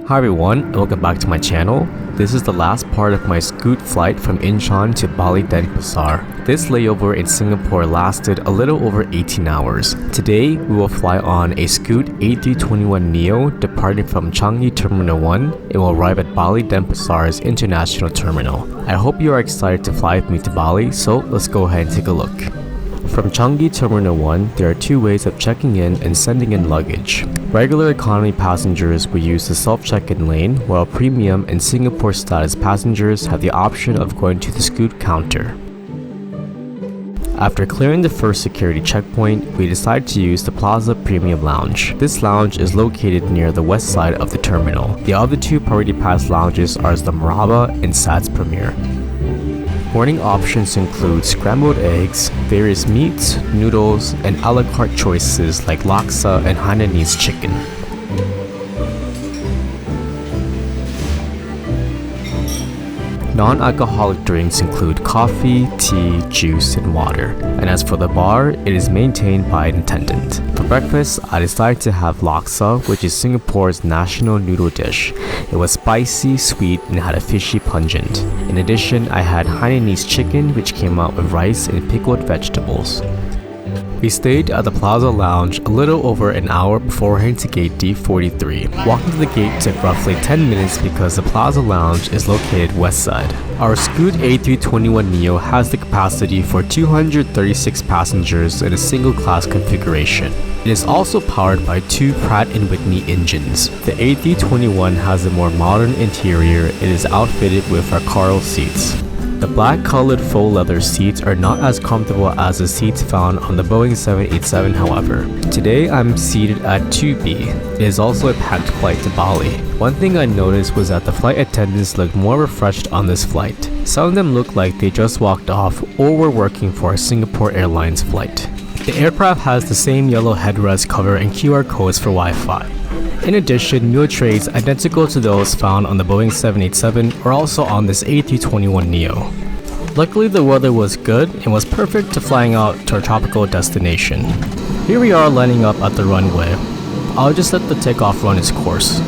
Hi everyone, and welcome back to my channel. This is the last part of my Scoot flight from Incheon to Bali Denpasar. This layover in Singapore lasted a little over 18 hours. Today, we will fly on a Scoot A321NEO departing from Changi Terminal 1 and will arrive at Bali Denpasar's International Terminal. I hope you are excited to fly with me to Bali, so let's go ahead and take a look. From Changi Terminal 1, there are two ways of checking in and sending in luggage. Regular economy passengers will use the self-check-in lane, while premium and Singapore status passengers have the option of going to the Scoot counter. After clearing the first security checkpoint, we decided to use the Plaza Premium Lounge. This lounge is located near the west side of the terminal. The other two Priority Pass lounges are the Ngurah and Sats Premier. Morning options include scrambled eggs, various meats, noodles, and a la carte choices like laksa and Hainanese chicken. Non-alcoholic drinks include coffee, tea, juice, and water. And as for the bar, it is maintained by an attendant. For breakfast, I decided to have laksa, which is Singapore's national noodle dish. It was spicy, sweet, and had a fishy pungent. In addition, I had Hainanese chicken, which came out with rice and pickled vegetables. We stayed at the Plaza Lounge a little over an hour before heading to gate D43. Walking to the gate took roughly 10 minutes because the Plaza Lounge is located west side. Our Scoot A321NEO has the capacity for 236 passengers in a single class configuration. It is also powered by two Pratt & Whitney engines. The A321 has a more modern interior. It is outfitted with Recaro seats. The black colored faux leather seats are not as comfortable as the seats found on the Boeing 787, however. Today I'm seated at 2B. It is also a packed flight to Bali. One thing I noticed was that the flight attendants looked more refreshed on this flight. Some of them looked like they just walked off or were working for a Singapore Airlines flight. The aircraft has the same yellow headrest cover and QR codes for Wi-Fi. In addition, meal trays identical to those found on the Boeing 787 are also on this A321NEO. Luckily, the weather was good and was perfect to flying out to our tropical destination. Here we are lining up at the runway. I'll just let the takeoff run its course.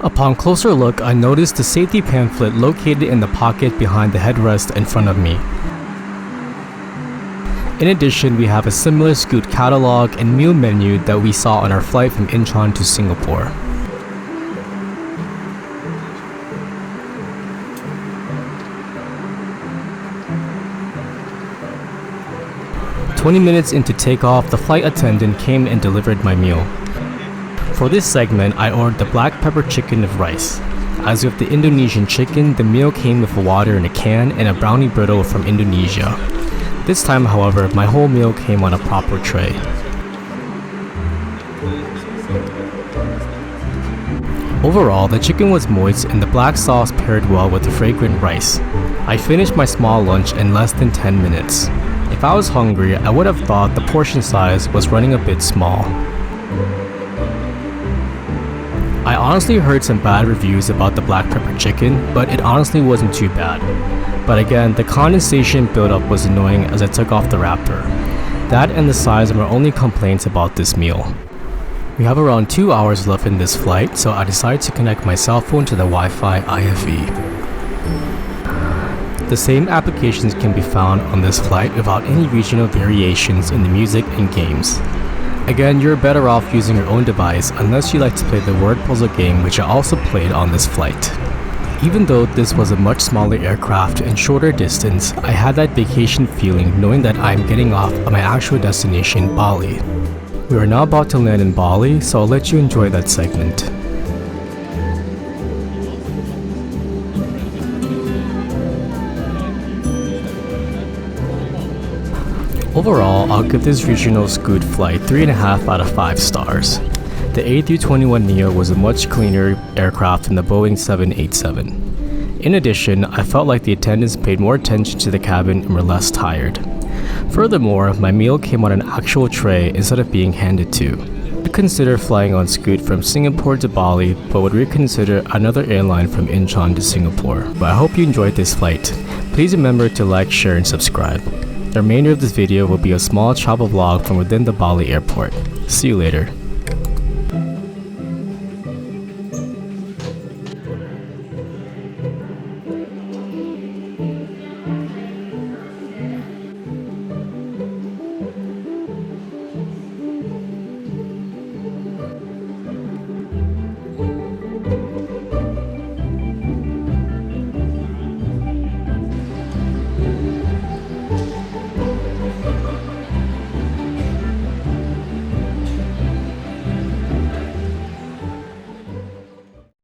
Upon closer look, I noticed the safety pamphlet located in the pocket behind the headrest in front of me. In addition, we have a similar Scoot catalog and meal menu that we saw on our flight from Incheon to Singapore. "20 minutes into takeoff, the flight attendant came and delivered my meal. For this segment, I ordered the black pepper chicken with rice. As with the Indonesian chicken, the meal came with water in a can and a brownie brittle from Indonesia. This time, however, my whole meal came on a proper tray. Overall, the chicken was moist and the black sauce paired well with the fragrant rice. I finished my small lunch in less than 10 minutes. If if I was hungry, I would have thought the portion size was running a bit small. I honestly heard some bad reviews about the black pepper chicken, but it honestly wasn't too bad. But again, the condensation buildup was annoying as I took off the wrapper. That and the size are my only complaints about this meal. We have around 2 hours left in this flight, so I decided to connect my cell phone to the Wi-Fi IFE. The same applications can be found on this flight without any regional variations in the music and games. Again, you're better off using your own device unless you like to play the word puzzle game, which I also played on this flight. Even though this was a much smaller aircraft and shorter distance, I had that vacation feeling knowing that I'm getting off at my actual destination, Bali. We are now about to land in Bali, so I'll let you enjoy that segment. Overall, I'll give this regional Scoot flight 3.5 out of 5 stars. The A321NEO was a much cleaner aircraft than the Boeing 787. In addition, I felt like the attendants paid more attention to the cabin and were less tired. Furthermore, my meal came on an actual tray instead of being handed to. I consider flying on Scoot from Singapore to Bali, but would reconsider another airline from Incheon to Singapore. But I hope you enjoyed this flight. Please remember to like, share, and subscribe. The remainder of this video will be a small travel vlog from within the Bali airport. See you later.